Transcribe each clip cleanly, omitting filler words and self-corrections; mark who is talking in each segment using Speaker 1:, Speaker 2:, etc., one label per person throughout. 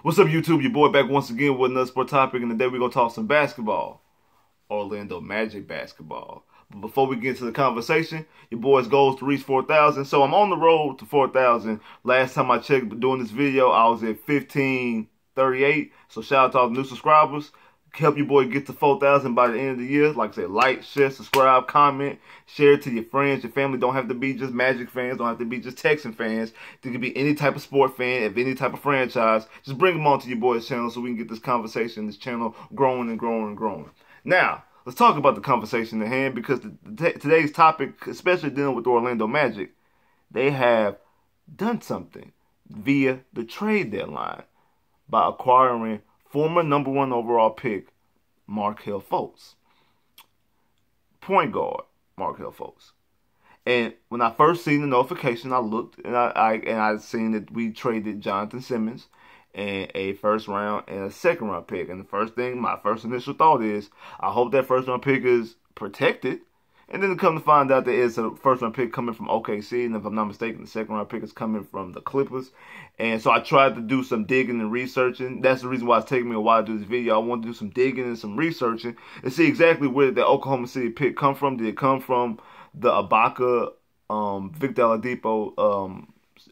Speaker 1: What's up, YouTube? Your boy back once again with another sport topic, and today we're going to talk some basketball. Orlando Magic basketball. But before we get into the conversation, your boy's goal is to reach 4,000. So I'm on the road to 4,000. Last time I checked doing this video, I was at 1,538. So shout out to all the new subscribers. Help your boy get to 4,000 by the end of the year. Like I said, like, share, subscribe, comment, share it to your friends, your family. Don't have to be just Magic fans. Don't have to be just Texan fans. They could be any type of sport fan, of any type of franchise. Just bring them onto your boy's channel so we can get this conversation, this channel growing and growing and growing. Now, let's talk about the conversation at hand, because today's topic, especially dealing with the Orlando Magic, they have done something via the trade deadline by acquiring former #1 overall pick Markelle Fultz, point guard Markelle Fultz. And when I first seen the notification, I looked and I seen that we traded Jonathan Simmons and a first round and a second round pick. And the first thing, my first initial thought is, I hope that first round pick is protected. And then to come to find out there is a first round pick coming from OKC, and if I'm not mistaken, the second round pick is coming from the Clippers. And so I tried to do some digging and researching. That's the reason why it's taking me a while to do this video. I wanted to do some digging and some researching and see exactly where the Oklahoma City pick come from. Did it come from the Ibaka, Victor Oladipo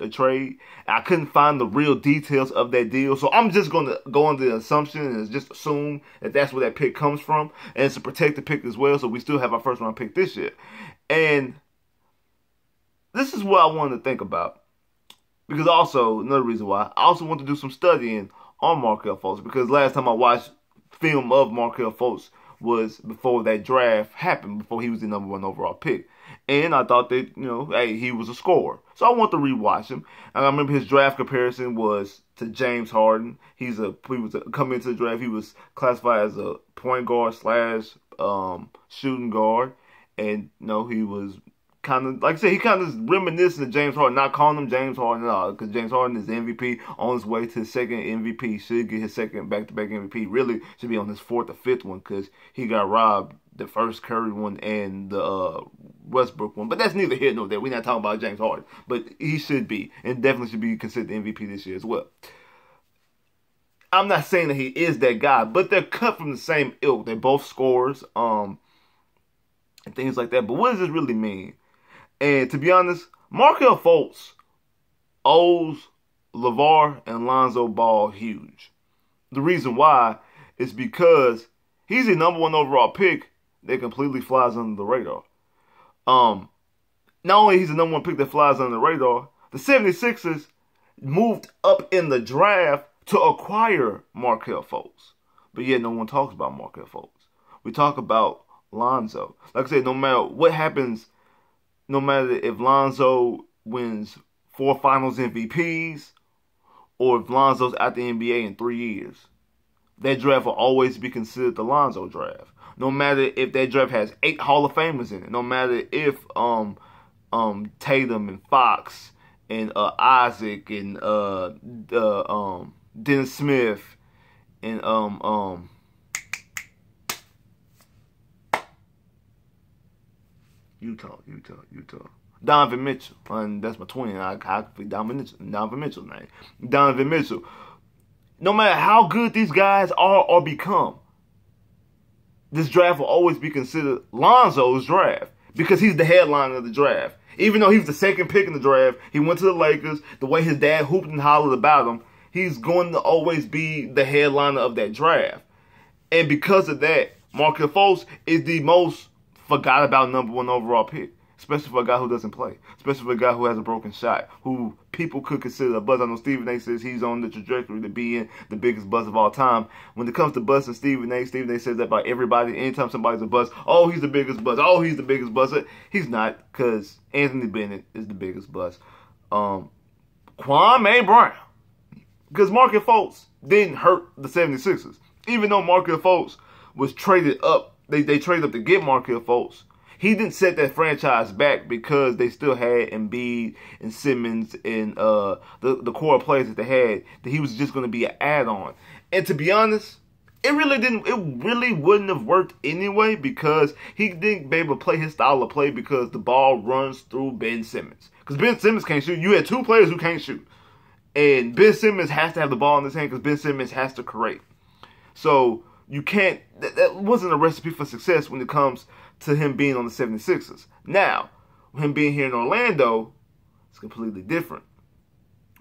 Speaker 1: trade? I couldn't find the real details of that deal, so I'm just going to go under the assumption and just assume that that's where that pick comes from, and it's a protected pick as well, so we still have our first round pick this year. And this is what I wanted to think about, because also, another reason why, I also want to do some studying on Markelle Fultz, because last time I watched film of Markelle Fultz was before that draft happened, before he was the #1 overall pick. And I thought that, hey, he was a scorer. So I want to rewatch him. And I remember his draft comparison was to James Harden. He was coming into the draft, he was classified as a point guard / shooting guard. And, he was kind of, like I said, he kind of reminiscent of James Harden. Not calling him James Harden at all, because James Harden is the MVP, on his way to his second MVP. Should get his second back-to-back MVP. Really should be on his 4th or 5th one, because he got robbed the first Curry one and the Westbrook one. But that's neither here nor there. We're not talking about James Harden. But he should be, and definitely should be considered the MVP this year as well. I'm not saying that he is that guy, but they're cut from the same ilk. They're both scorers, and things like that. But what does this really mean? And to be honest, Markelle Fultz owes LeVar and Lonzo Ball huge. The reason why is because he's the #1 overall pick that completely flies under the radar. Not only he's the #1 pick that flies under the radar, the 76ers moved up in the draft to acquire Markelle Fultz. But yet no one talks about Markelle Fultz. We talk about Lonzo. Like I said, no matter what happens, no matter if Lonzo wins 4 finals MVPs or if Lonzo's out the NBA in 3 years, that draft will always be considered the Lonzo draft. No matter if that draft has 8 Hall of Famers in it. No matter if Tatum and Fox and Isaac and Dennis Smith and Utah. Donovan Mitchell. And that's my twin. I could be Donovan Mitchell's name. Donovan Mitchell. No matter how good these guys are or become, this draft will always be considered Lonzo's draft, because he's the headline of the draft. Even though he was the second pick in the draft, he went to the Lakers. The way his dad hooped and hollered about him, he's going to always be the headliner of that draft. And because of that, Markelle Fultz is the most forgot about #1 overall pick. Especially for a guy who doesn't play. Especially for a guy who has a broken shot. Who people could consider a buzz. I know Stephen A says he's on the trajectory to being the biggest buzz of all time. When it comes to buzzing Stephen A says that about everybody. Anytime somebody's a buzz, oh, he's the biggest buzz. Oh, he's the biggest buzz. He's not, because Anthony Bennett is the biggest buzz. Kwame Brown. Because Markelle Fultz didn't hurt the 76ers. Even though Markelle Fultz was traded up. They traded up to get Markelle Fultz. He didn't set that franchise back, because they still had Embiid and Simmons and the core players that they had, that he was just going to be an add-on. And to be honest, it really wouldn't have worked anyway, because he didn't be able to play his style of play, because the ball runs through Ben Simmons. Because Ben Simmons can't shoot. You had 2 players who can't shoot. And Ben Simmons has to have the ball in his hand because Ben Simmons has to create. So you can't, that wasn't a recipe for success when it comes to him being on the 76ers. Now, him being here in Orlando, it's completely different.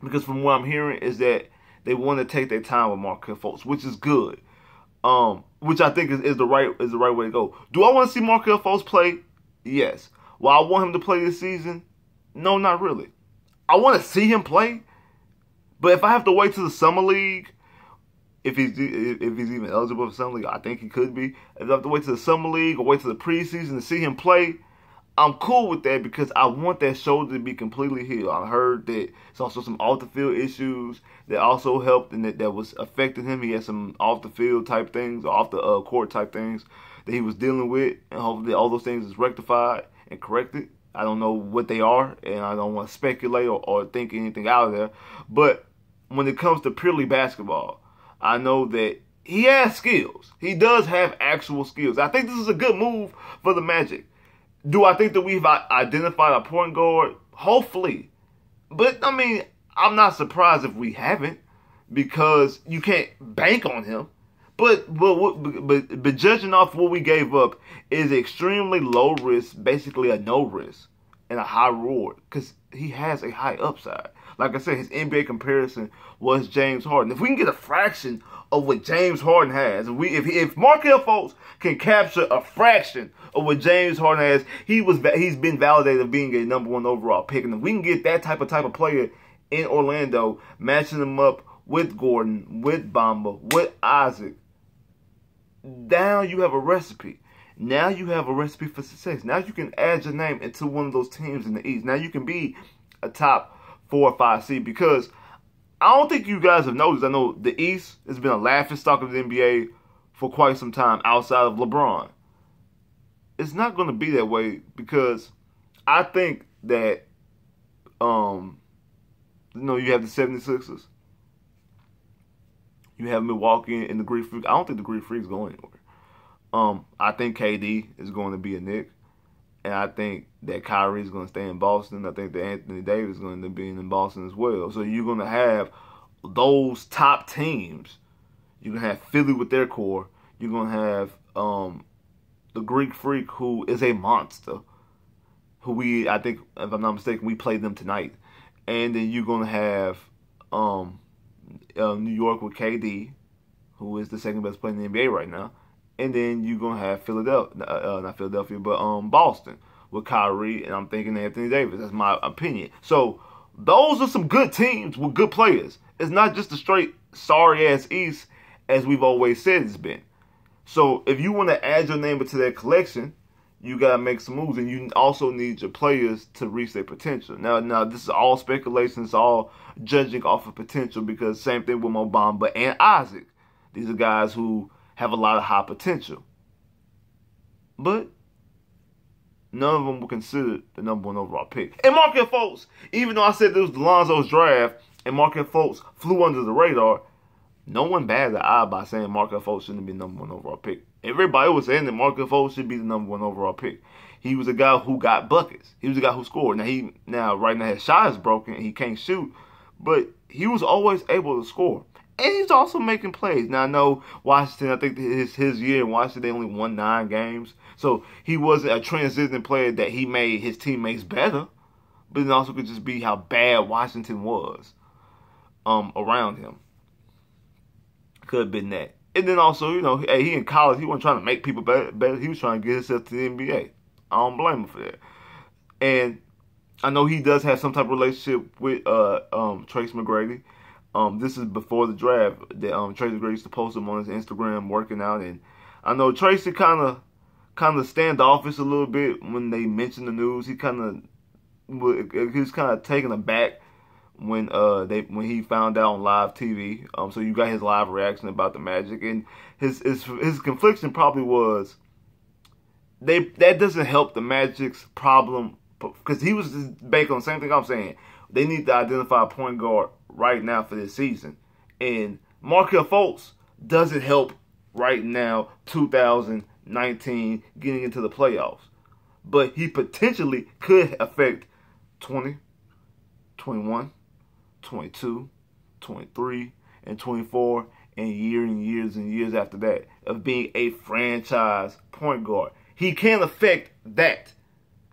Speaker 1: Because from what I'm hearing is that they want to take their time with Markelle Fultz, which is good. Which I think is the right way to go. Do I want to see Markelle Fultz play? Yes. Will I want him to play this season? No, not really. I want to see him play, but if I have to wait till the summer league, if he's even eligible for summer league, I think he could be. If I have to wait till the summer league or wait till the preseason to see him play, I'm cool with that because I want that shoulder to be completely healed. I heard that it's also some off the field issues that also helped and that was affecting him. He had some off the field type things, or off the court type things that he was dealing with, and hopefully all those things is rectified and corrected. I don't know what they are, and I don't want to speculate or think anything out of there. But when it comes to purely basketball, I know that he has skills. He does have actual skills. I think this is a good move for the Magic. Do I think that we've identified a point guard? Hopefully. But, I mean, I'm not surprised if we haven't because you can't bank on him. But judging off what we gave up is extremely low risk, basically a no risk, and a high reward because he has a high upside. Like I said, his NBA comparison was James Harden. If we can get a fraction of what James Harden has, if Markelle Fultz can capture a fraction of what James Harden has, he's been validated of being a #1 overall pick. And if we can get that type of player in Orlando, matching him up with Gordon, with Bamba, with Isaac, now you have a recipe. Now you have a recipe for success. Now you can add your name into one of those teams in the East. Now you can be a top 4 or 5 seed because I don't think you guys have noticed. I know the East has been a laughingstock of the NBA for quite some time outside of LeBron. It's not going to be that way because I think that, you have the 76ers. You have Milwaukee and the Greek Freak. I don't think the Greek Freak is going anywhere. I think KD is going to be a Knick. And I think that Kyrie is going to stay in Boston. I think that Anthony Davis is going to be in Boston as well. So you're going to have those top teams. You're going to have Philly with their core. You're going to have the Greek Freak, who is a monster. Who I think, if I'm not mistaken, we played them tonight. And then you're going to have New York with KD, who is the second best player in the NBA right now. And then you're going to have Boston with Kyrie, and I'm thinking Anthony Davis. That's my opinion. So those are some good teams with good players. It's not just a straight sorry-ass East as we've always said it's been. So if you want to add your name into that collection, you got to make some moves, and you also need your players to reach their potential. Now this is all speculation. It's all judging off of potential because same thing with Mo Bamba and Isaac. These are guys who have a lot of high potential. But none of them were considered the #1 overall pick. And Markelle Fultz, even though I said this was Lonzo's draft and Markelle Fultz flew under the radar, no one batted an eye by saying Markelle Fultz shouldn't be the #1 overall pick. Everybody was saying that Markelle Fultz should be the #1 overall pick. He was a guy who got buckets. He was a guy who scored. Now right now his shot is broken and he can't shoot, but he was always able to score. And he's also making plays. Now, I know Washington, I think his year in Washington, they only won 9 games. So he wasn't a transition player that he made his teammates better. But it also could just be how bad Washington was around him. Could have been that. And then also, he in college, he wasn't trying to make people better. He was trying to get himself to the NBA. I don't blame him for that. And I know he does have some type of relationship with Tracy McGrady. This is before the draft that Tracy McGrady used to post him on his Instagram working out, and I know Tracy kind of standoffish a little bit when they mentioned the news. He was kind of taken aback when he found out on live TV. So you got his live reaction about the Magic, and his confliction probably was that doesn't help the Magic's problem because he was banking on the same thing I'm saying. They need to identify a point guard right now for this season. And Markelle Fultz doesn't help right now, 2019, getting into the playoffs. But he potentially could affect 20, 21, 22, 23, and 24, and years and years after that of being a franchise point guard. He can't affect that.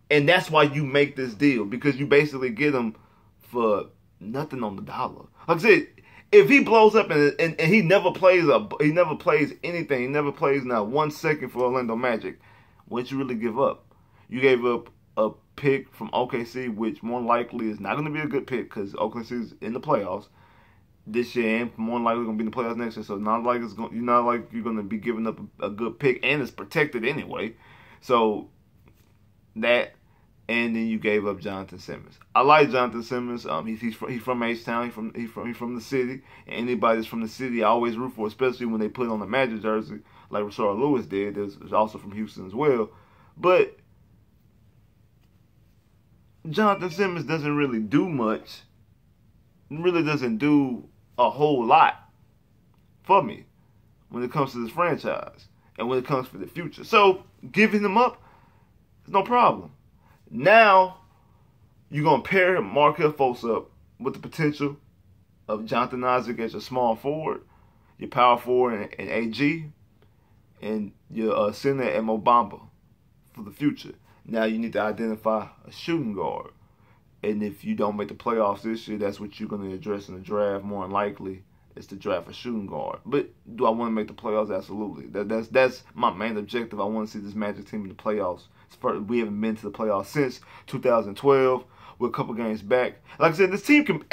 Speaker 1: And that's why you make this deal, because you basically get him for nothing on the dollar. Like I said, if he blows up and he never plays anything, he never plays not 1 second for Orlando Magic, what'd you really give up? You gave up a pick from OKC, which more likely is not going to be a good pick because OKC is in the playoffs this year and more likely going to be in the playoffs next year. So not like you're going to be giving up a good pick, and it's protected anyway. So that, and then you gave up Jonathan Simmons. I like Jonathan Simmons. He's from H-Town. He's from the city. And anybody that's from the city, I always root for, especially when they put on the Magic jersey, like Rashard Lewis did. There's also from Houston as well. But Jonathan Simmons doesn't really do much. Really doesn't do a whole lot for me when it comes to this franchise and when it comes for the future. So giving him up is no problem. Now you're going to pair Markelle Fultz up with the potential of Jonathan Isaac as your small forward, your power forward and AG, and your center at Mo Bamba for the future. Now you need to identify a shooting guard. And if you don't make the playoffs this year, that's what you're going to address in the draft. More than likely, is to draft a shooting guard. But do I want to make the playoffs? Absolutely. That's my main objective. I want to see this Magic team in the playoffs. We haven't been to the playoffs since 2012. We're a couple games back. Like I said, this team can.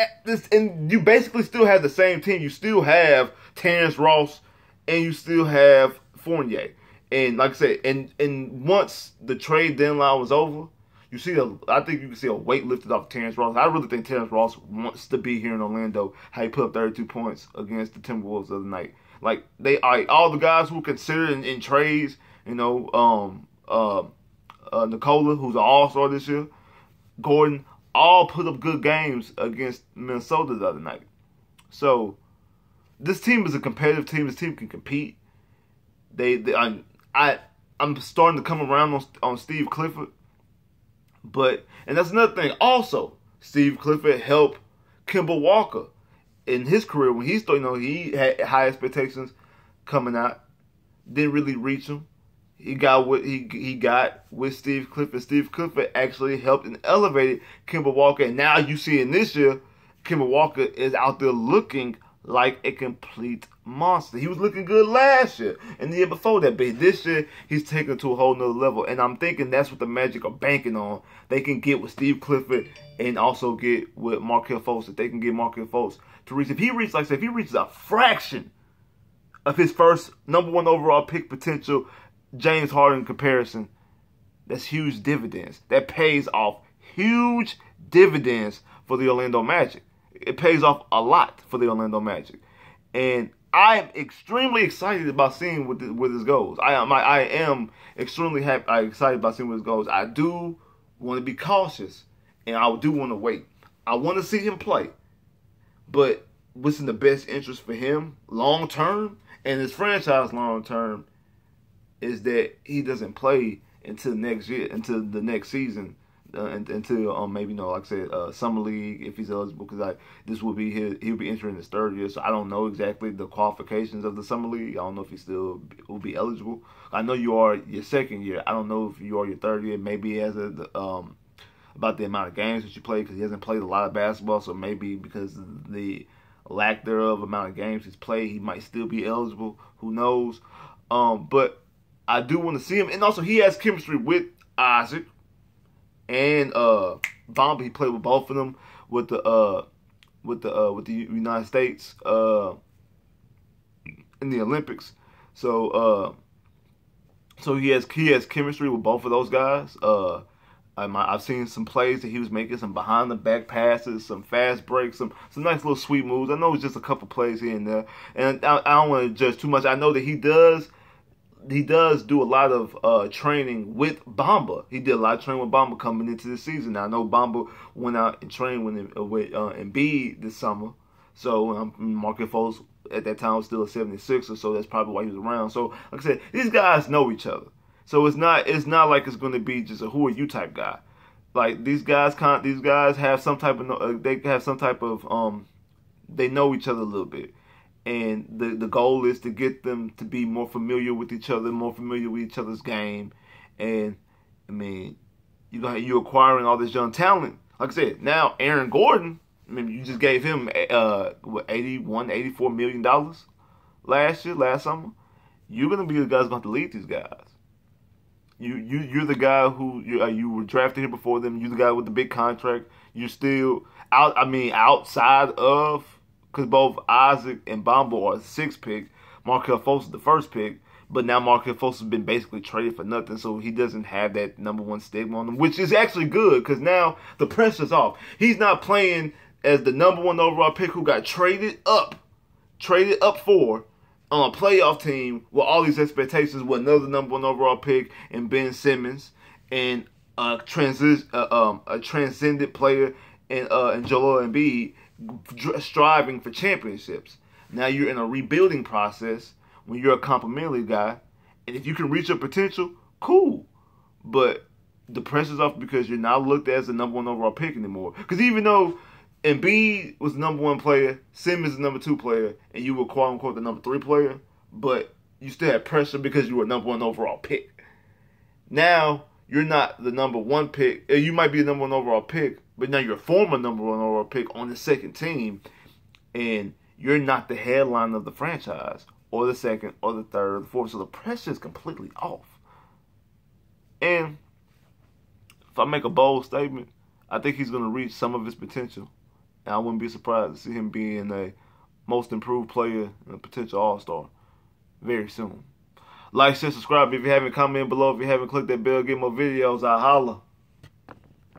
Speaker 1: And you basically still have the same team. You still have Terrence Ross, and you still have Fournier. And like I said, and once the trade deadline was over, I think you can see a weight lifted off Terrence Ross. I really think Terrence Ross wants to be here in Orlando. How he put up 32 points against the Timberwolves the other night. Like all the guys who were considered in trades, Nikola, who's an All-Star this year, Gordon, all put up good games against Minnesota the other night. So this team is a competitive team. This team can compete. I'm starting to come around on Steve Clifford. And that's another thing. Also, Steve Clifford helped Kemba Walker in his career when he started. He had high expectations coming out, didn't really reach them. He got what he got with Steve Clifford. Steve Clifford actually helped and elevated Kemba Walker. And now you see in this year, Kemba Walker is out there looking like a complete monster. He was looking good last year and the year before that, but this year he's taken it to a whole nother level. And I'm thinking that's what the Magic are banking on. They can get with Steve Clifford and also get with Markelle Fultz. If they can get Markelle Fultz to reach, if he reaches a fraction of his first #1 overall pick potential, James Harden comparison, that's huge dividends. That pays off huge dividends for the Orlando Magic. It pays off a lot for the Orlando Magic. And I am extremely excited about seeing where this goes. I am extremely excited about seeing where this goes. I do want to be cautious, and I do want to wait. I want to see him play. But what's in the best interest for him long term and his franchise long term is that he doesn't play until next year, until the next season. Until maybe like I said, summer league if he's eligible, because this will be he'll be entering his 3rd year, so I don't know exactly the qualifications of the summer league. I don't know if he still will be eligible. I know you are your 2nd year. I don't know if you are your 3rd year. Maybe he has about the amount of games that you play, because he hasn't played a lot of basketball, so maybe because of the lack thereof amount of games he's played, he might still be eligible. Who knows? But I do want to see him, and also he has chemistry with Isaac and Bamba. He played with both of them with the United States in the Olympics. So he has chemistry with both of those guys. I've seen some plays that he was making, some behind the back passes, some fast breaks, some nice little sweet moves. I know it's just a couple plays here and there, and I don't want to judge too much. I know that he does do a lot of training with Bamba. He did a lot of training with Bamba coming into the season. Now, I know Bamba went out and trained with Embiid this summer. So Markelle Fultz at that time was still a 76er, so that's probably why he was around. So like I said, these guys know each other. So it's not like it's going to be just a who are you type guy. Like these guys have some type of They know each other a little bit. And the goal is to get them to be more familiar with each other, more familiar with each other's game. And, I mean, you're acquiring all this young talent. Like I said, now Aaron Gordon, I mean, you just gave him $84 million last summer. You're gonna be the guy who's gonna have to lead these guys. You're the guy who you were drafted here before them. You're the guy with the big contract. You're still out. I mean, outside of, because both Isaac and Bambo are the 6th pick. Markelle Fultz is the 1st pick. But now Markelle Fultz has been basically traded for nothing, so he doesn't have that #1 stigma on him, which is actually good because now the pressure's off. He's not playing as the #1 overall pick who got traded up for on a playoff team with all these expectations with another #1 overall pick and Ben Simmons and a transcendent player in Joel Embiid striving for championships. Now you're in a rebuilding process when you're a complimentary guy, and if you can reach your potential, cool. But the pressure's off because you're not looked at as the #1 overall pick anymore. Because even though Embiid was the #1 player, Simmons is the #2 player, and you were quote unquote the #3 player, but you still had pressure because you were a #1 overall pick. Now you're not the #1 pick. You might be the #1 overall pick, but now you're a former #1 overall pick on the 2nd team, and you're not the headline of the franchise, or the 2nd, or the 3rd, or the 4th. So the pressure is completely off. And if I make a bold statement, I think he's going to reach some of his potential. And I wouldn't be surprised to see him being a most improved player and a potential all-star very soon. Like, share, subscribe if you haven't. Comment below if you haven't. Click that bell, get more videos. I holla.